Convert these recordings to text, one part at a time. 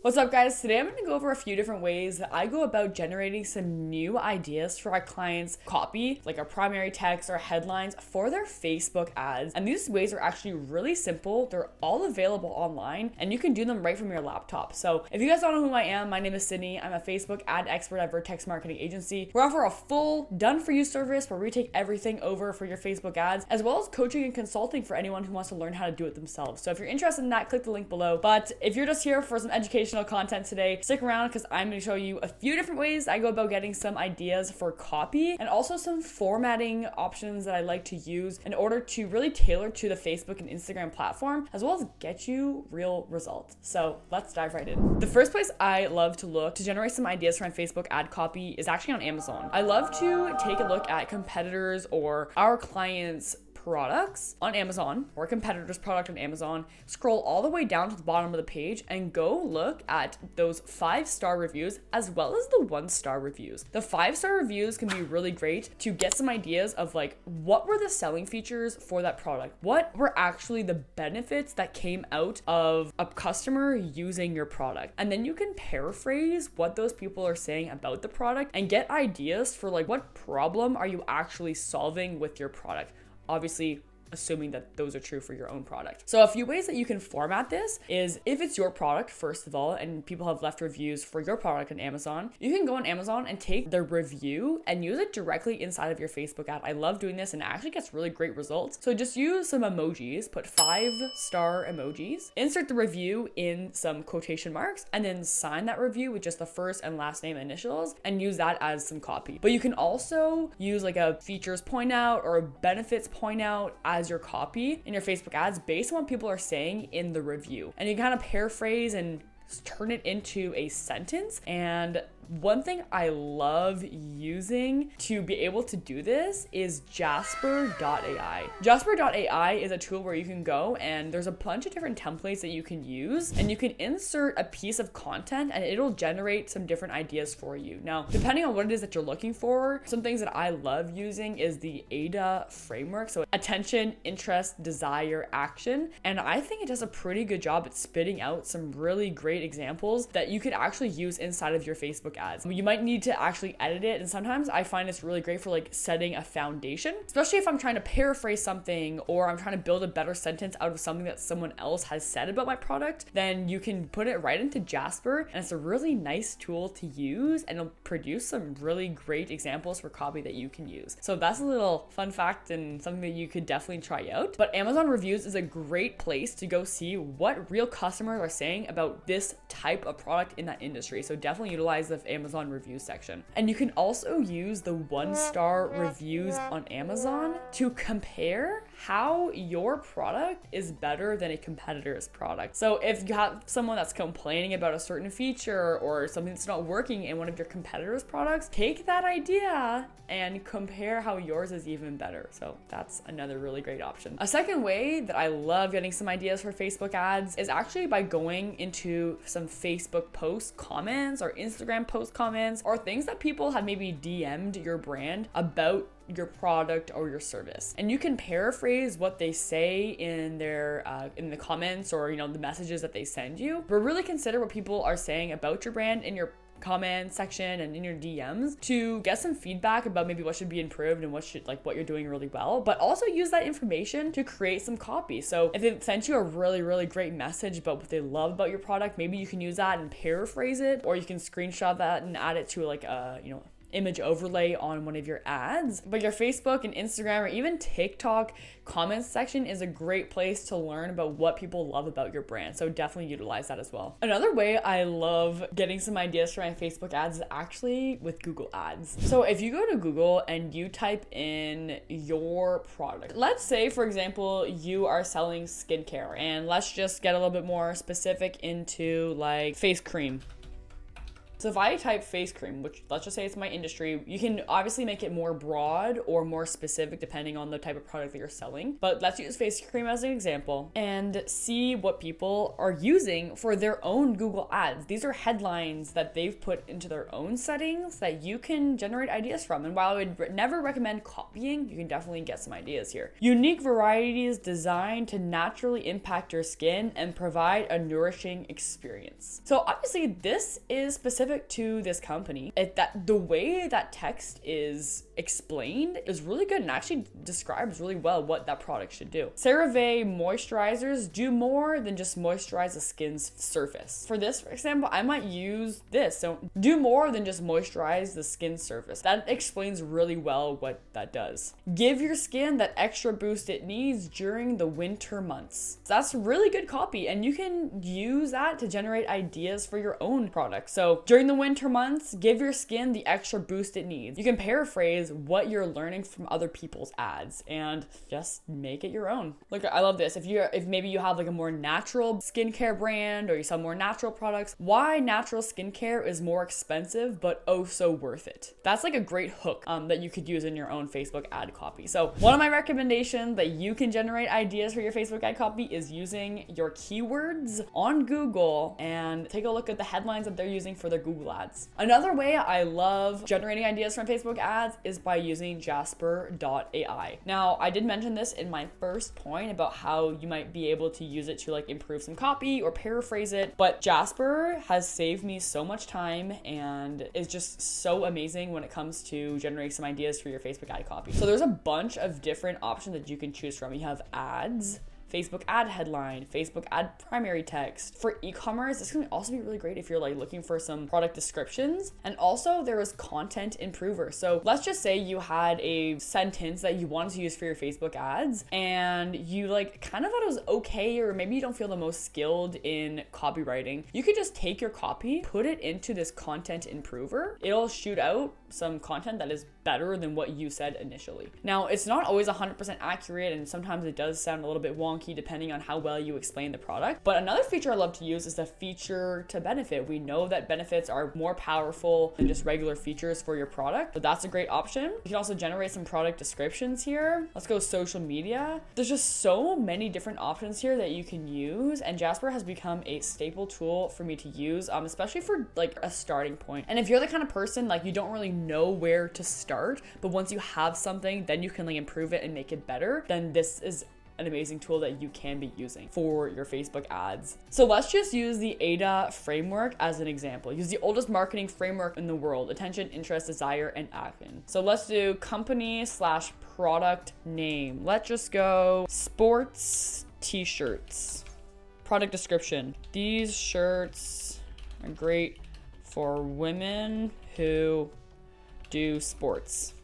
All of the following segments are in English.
What's up, guys? Today I'm going to go over a few different ways that I go about generating some new ideas for our clients' copy, like our primary text or headlines for their Facebook ads. And these ways are actually really simple. They're all available online and you can do them right from your laptop. So if you guys don't know who I am, my name is Sydney. I'm a Facebook ad expert at Vertex Marketing Agency. We offer a full done-for-you service where we take everything over for your Facebook ads, as well as coaching and consulting for anyone who wants to learn how to do it themselves. So if you're interested in that, click the link below. But if you're just here for some educational content today, stick around because I'm going to show you a few different ways I go about getting some ideas for copy and also some formatting options that I like to use in order to really tailor to the Facebook and Instagram platform, as well as get you real results. So let's dive right in. The first place I love to look to generate some ideas for my Facebook ad copy is actually on Amazon. I love to take a look at competitors or our clients' products on Amazon or competitor's product on Amazon, scroll all the way down to the bottom of the page and go look at those 5-star reviews as well as the 1-star reviews. The 5-star reviews can be really great to get some ideas of like, what were the selling features for that product? What were actually the benefits that came out of a customer using your product? And then you can paraphrase what those people are saying about the product and get ideas for like, what problem are you actually solving with your product? Obviously, assuming that those are true for your own product. So a few ways that you can format this is if it's your product, first of all, and people have left reviews for your product on Amazon, you can go on Amazon and take the review and use it directly inside of your Facebook ad. I love doing this and it actually gets really great results. So just use some emojis, put 5-star emojis, insert the review in some quotation marks, and then sign that review with just the first and last name initials and use that as some copy. But you can also use like a features point out or a benefits point out as your copy in your Facebook ads based on what people are saying in the review. And you kind of paraphrase and turn it into a sentence. And one thing I love using to be able to do this is Jasper.ai. Jasper.ai is a tool where you can go and there's a bunch of different templates that you can use and you can insert a piece of content and it'll generate some different ideas for you. Now, depending on what it is that you're looking for, some things that I love using is the AIDA framework. So attention, interest, desire, action. And I think it does a pretty good job at spitting out some really great examples that you could actually use inside of your Facebook ads. You might need to actually edit it, and sometimes I find it's really great for like setting a foundation, especially if I'm trying to paraphrase something or I'm trying to build a better sentence out of something that someone else has said about my product. Then you can put it right into Jasper and it's a really nice tool to use and it'll produce some really great examples for copy that you can use. So that's a little fun fact and something that you could definitely try out. But Amazon reviews is a great place to go see what real customers are saying about this type of product in that industry. So definitely utilize the Amazon review section. And you can also use the 1-star reviews on Amazon to compare how your product is better than a competitor's product. So if you have someone that's complaining about a certain feature or something that's not working in one of your competitor's products, take that idea and compare how yours is even better. So that's another really great option. A second way that I love getting some ideas for Facebook ads is actually by going into some Facebook post comments or Instagram post comments or things that people have maybe DM'd your brand about your product or your service, and you can paraphrase what they say in their in the comments or the messages that they send you, but really consider what people are saying about your brand in your comment section and in your DMs to get some feedback about maybe what should be improved and what you're doing really well, but also use that information to create some copy. So if they sent you a really great message about what they love about your product, maybe you can use that and paraphrase it, or you can screenshot that and add it to like a image overlay on one of your ads. But your Facebook and Instagram or even TikTok comments section is a great place to learn about what people love about your brand. So definitely utilize that as well. Another way I love getting some ideas for my Facebook ads is actually with Google Ads. So if you go to Google and you type in your product, let's say for example, you are selling skincare, and let's just get a little bit more specific into like face cream. So if I type face cream, which let's just say it's my industry, you can obviously make it more broad or more specific depending on the type of product that you're selling. But let's use face cream as an example and see what people are using for their own Google ads. These are headlines that they've put into their own settings that you can generate ideas from. And while I would never recommend copying, you can definitely get some ideas here. Unique varieties designed to naturally impact your skin and provide a nourishing experience. So obviously this is specific to this company. The way that text is explained is really good and actually describes really well what that product should do. CeraVe moisturizers do more than just moisturize the skin's surface. For this, for example, I might use this. So do more than just moisturize the skin's surface. That explains really well what that does. Give your skin that extra boost it needs during the winter months. So that's really good copy, and you can use that to generate ideas for your own product. So during the winter months, give your skin the extra boost it needs. You can paraphrase what you're learning from other people's ads and just make it your own. Look, I love this. If maybe you have like a more natural skincare brand or you sell more natural products, why natural skincare is more expensive but oh so worth it. That's like a great hook that you could use in your own Facebook ad copy. So one of my recommendations that you can generate ideas for your Facebook ad copy is using your keywords on Google and take a look at the headlines that they're using for their Google ads. Another way I love generating ideas from Facebook ads is by using Jasper.ai. Now, I did mention this in my first point about how you might be able to use it to like improve some copy or paraphrase it, but Jasper has saved me so much time and is just so amazing when it comes to generating some ideas for your Facebook ad copy. So there's a bunch of different options that you can choose from. You have ads, Facebook ad headline, Facebook ad primary text. For e-commerce, this can also be really great if you're like looking for some product descriptions. And also there is content improver. So let's just say you had a sentence that you wanted to use for your Facebook ads and you like kind of thought it was okay, or maybe you don't feel the most skilled in copywriting. You could just take your copy, put it into this content improver. It'll shoot out some content that is better than what you said initially. Now, it's not always 100% accurate, and sometimes it does sound a little bit wonky depending on how well you explain the product. But another feature I love to use is the feature to benefit. We know that benefits are more powerful than just regular features for your product, so that's a great option. You can also generate some product descriptions here. Let's go social media. There's just so many different options here that you can use, and Jasper has become a staple tool for me to use, especially for like a starting point. And if you're the kind of person like you don't really know where to start, but once you have something, then you can like improve it and make it better, then this is an amazing tool that you can be using for your Facebook ads. So let's just use the AIDA framework as an example. Use the oldest marketing framework in the world: attention, interest, desire, and action. So let's do company/product name. Let's just go sports t-shirts. Product description: these shirts are great for women who do sports.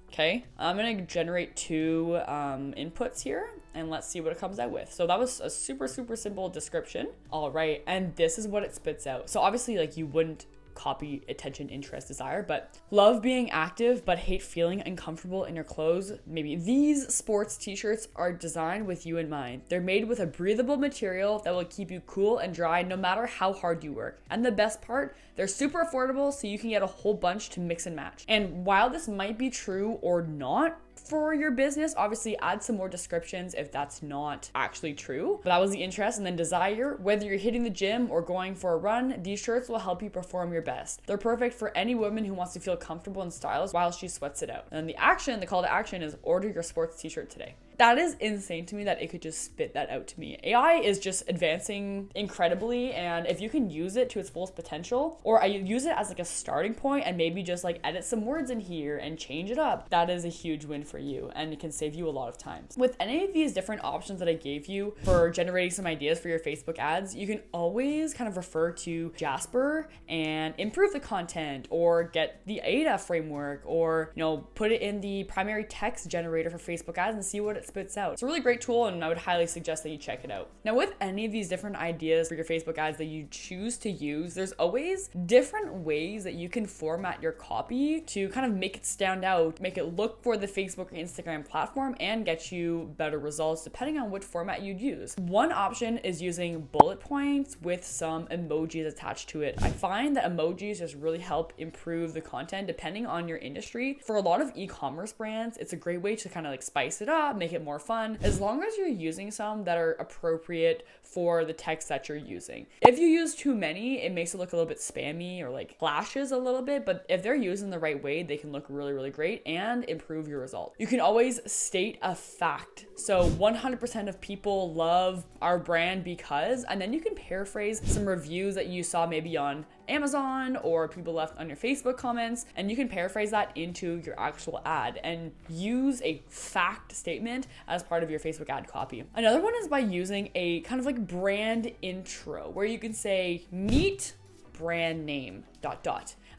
Okay, I'm gonna generate two inputs here and let's see what it comes out with. So that was a super simple description. All right, and this is what it spits out. So obviously like you wouldn't copy attention, interest, desire, but love being active but hate feeling uncomfortable in your clothes. Maybe these sports t-shirts are designed with you in mind. They're made with a breathable material that will keep you cool and dry no matter how hard you work. And the best part, they're super affordable, so you can get a whole bunch to mix and match. And while this might be true or not for your business, obviously add some more descriptions if that's not actually true. But that was the interest. And then desire: whether you're hitting the gym or going for a run, these shirts will help you perform your best. They're perfect for any woman who wants to feel comfortable and stylish while she sweats it out. And then the call to action is order your sports t-shirt today. That is insane to me that it could just spit that out to me. AI is just advancing incredibly, and if you can use it to its fullest potential, or I use it as like a starting point and maybe just like edit some words in here and change it up, that is a huge win for you and it can save you a lot of time. With any of these different options that I gave you for generating some ideas for your Facebook ads, you can always kind of refer to Jasper and improve the content, or get the AIDA framework, or put it in the primary text generator for Facebook ads and see what it spits out. It's a really great tool, and I would highly suggest that you check it out. Now, with any of these different ideas for your Facebook ads that you choose to use, there's always different ways that you can format your copy to kind of make it stand out, make it look for the Facebook or Instagram platform, and get you better results depending on which format you'd use. One option is using bullet points with some emojis attached to it. I find that emojis just really help improve the content depending on your industry. For a lot of e-commerce brands, it's a great way to kind of like spice it up, make it more fun, as long as you're using some that are appropriate for the text that you're using. If you use too many, it makes it look a little bit spammy or like flashes a little bit, but if they're used in the right way, they can look really, really great and improve your result. You can always state a fact. So 100% of people love our brand because, and then you can paraphrase some reviews that you saw maybe on Amazon or people left on your Facebook comments, and you can paraphrase that into your actual ad and use a fact statement as part of your Facebook ad copy. Another one is by using a kind of like brand intro where you can say, meet brand name ...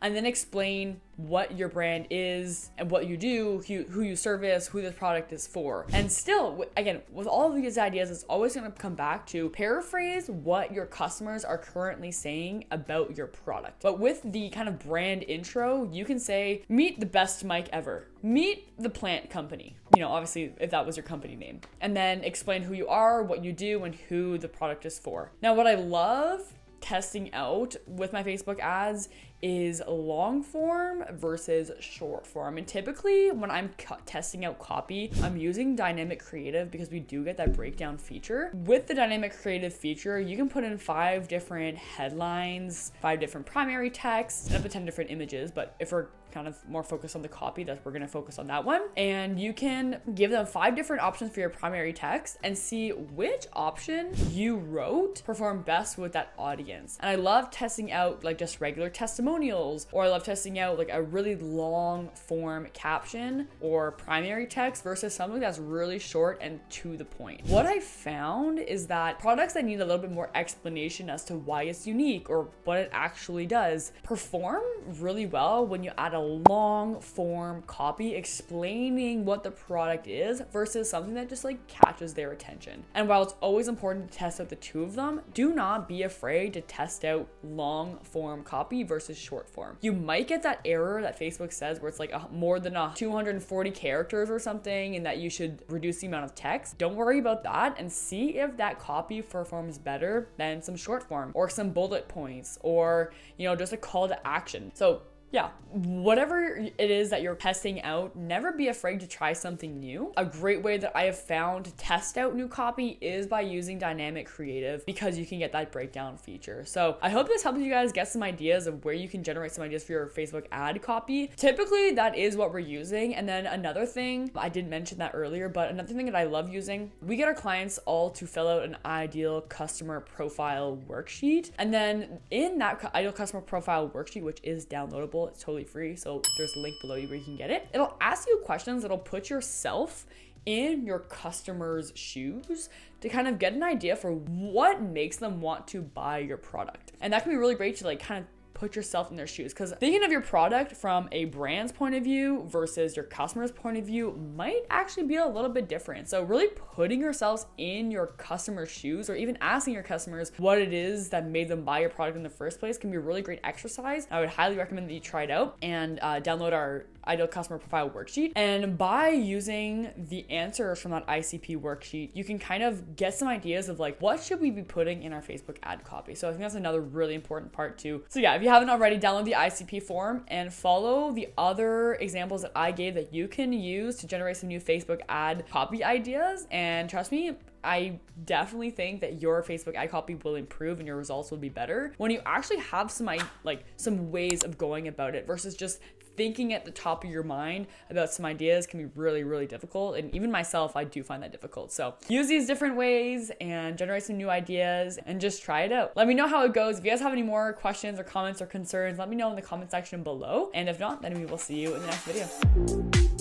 and then explain what your brand is and what you do, who you service, who this product is for. And still, again, with all of these ideas, it's always going to come back to paraphrase what your customers are currently saying about your product. But with the kind of brand intro, you can say, meet the best mic ever. Meet the plant company. Obviously, if that was your company name. And then explain who you are, what you do, and who the product is for. Now, what I love testing out with my Facebook ads is long form versus short form. And typically when I'm testing out copy, I'm using dynamic creative because we do get that breakdown feature. With the dynamic creative feature, you can put in 5 different headlines, 5 different primary texts, and up to 10 different images. But if we're kind of more focused on the copy, we're gonna focus on that one. And you can give them 5 different options for your primary text and see which option you wrote perform best with that audience. And I love testing out like just regular testimonials, or I love testing out like a really long form caption or primary text versus something that's really short and to the point. What I found is that products that need a little bit more explanation as to why it's unique or what it actually does perform really well when you add a long form copy explaining what the product is versus something that just like catches their attention. And while it's always important to test out the two of them, do not be afraid to test out long form copy versus short form. You might get that error that Facebook says where it's like more than 240 characters or something and that you should reduce the amount of text. Don't worry about that and see if that copy performs better than some short form or some bullet points or, just a call to action. So yeah, whatever it is that you're testing out, never be afraid to try something new. A great way that I have found to test out new copy is by using dynamic creative because you can get that breakdown feature. So I hope this helps you guys get some ideas of where you can generate some ideas for your Facebook ad copy. Typically, that is what we're using. And then another thing, I didn't mention that earlier, but another thing that I love using, we get our clients all to fill out an ideal customer profile worksheet. And then in that ideal customer profile worksheet, which is downloadable, it's totally free, so there's a link below you where you can get it. It'll ask you questions that'll put yourself in your customer's shoes to kind of get an idea for what makes them want to buy your product. And that can be really great to like kind of put yourself in their shoes, because thinking of your product from a brand's point of view versus your customer's point of view might actually be a little bit different. So really putting yourselves in your customer's shoes, or even asking your customers what it is that made them buy your product in the first place, can be a really great exercise. I would highly recommend that you try it out and download our ideal customer profile worksheet. And by using the answers from that ICP worksheet, you can kind of get some ideas of like, what should we be putting in our Facebook ad copy? So I think that's another really important part too. So yeah, if you haven't already, download the ICP form and follow the other examples that I gave that you can use to generate some new Facebook ad copy ideas. And trust me, I definitely think that your Facebook ad copy will improve and your results will be better when you actually have some ways of going about it versus just thinking at the top of your mind about some ideas can be really, really difficult. And even myself, I do find that difficult. So use these different ways and generate some new ideas and just try it out. Let me know how it goes. If you guys have any more questions or comments or concerns, let me know in the comment section below. And if not, then we will see you in the next video.